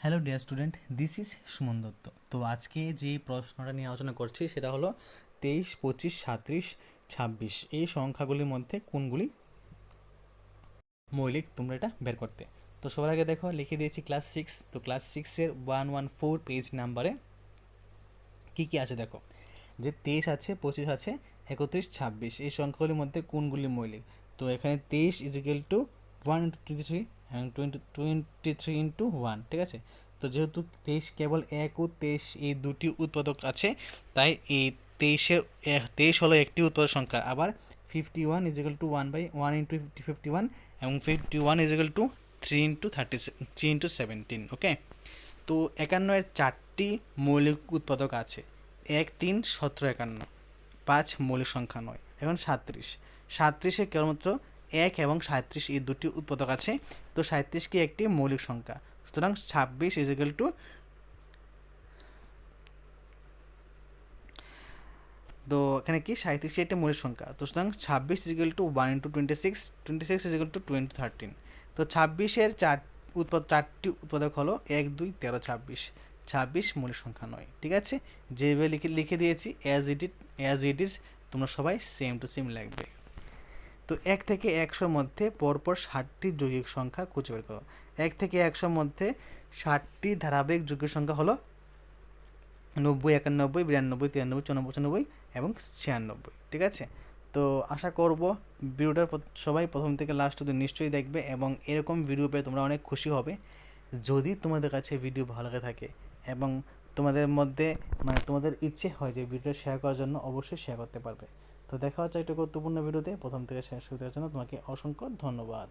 Hello dear student, this is Suman Dutta. তো আজকে যে প্রশ্নটা নিয়ে আলোচনা করছি সেটা হলো 23, 25, 37, 26 এই সংখ্যাগুলির মধ্যে কোনগুলি মৌলিক, তোমরা এটা বের করতে। তো সবার আগে দেখো লিখে দিয়েছি ক্লাস 6। তো ক্লাস 6-এর 114 পেজ নাম্বারে কী কী আছে দেখো, যে 23 আছে, 25 আছে, 31, 26 এই সংখ্যাগুলির মধ্যে কোনগুলি মৌলিক। তো এখানে 23 ইজিক্যাল টু 1 into 23 এবং 23 ইন্টু 1, ঠিক আছে। তো যেহেতু 23 কেবল 1 ও 23 এই দুটি উৎপাদক আছে, তাই এই 23 হলো একটি উৎপাদক সংখ্যা। আবার 51 ইজিক্যাল টু 1/1 এবং 51 ইজিক্যাল টু 3 into 17। ওকে। তো 51-এর 4টি মৌলিক উৎপাদক আছে, 1, 3, 17, 51, 5 মৌলিক সংখ্যা নয়। এখন 37 কেবলমাত্র 1 এবং 37 এই দুটি উৎপাদক আছে, তো 37 কি একটি মৌলিক সংখ্যা। সুতরাং 26 ইজিক্যাল টু, তো এখানে কি 37 একটি মৌলিক সংখ্যা, তো সুতরাং 26 equal to 1 into 26, 26 equal to 2 into 13। তো 26-এর চারটি উৎপাদক হলো 1, 2, 13, 26। 26 মৌলিক সংখ্যা নয়, ঠিক আছে। যেভাবে লিখে দিয়েছি অ্যাজ ইট ইজ, তোমরা সবাই সেম টু সেম লিখবে। তো 1 থেকে 100-র মধ্যে পরপর 60টি যৌগিক সংখ্যা খুঁজে বের করো। 1 থেকে 100-র মধ্যে 60টি ধারাবাহিক যৌগিক সংখ্যা হলো 90, 91, 92, 93, 94, 95 এবং 96, ঠিক আছে। তো আশা করব ভিডিওটা সবাই প্রথম থেকে লাস্ট অবধি নিশ্চয়ই দেখবে এবং এরকম ভিডিও পেয়ে তোমরা অনেক খুশি হবে। যদি তোমাদের কাছে ভিডিও ভালো লাগে থাকে এবং তোমাদের মধ্যে তোমাদের ইচ্ছে হয় যে ভিডিও শেয়ার করার জন্য, অবশ্যই শেয়ার করতে পারবে। তো দেখা হচ্ছে একটা গুরুত্বপূর্ণ ভিডিওতে। প্রথম থেকে শেষ দেওয়ার জন্য তোমাকে অসংখ্য ধন্যবাদ।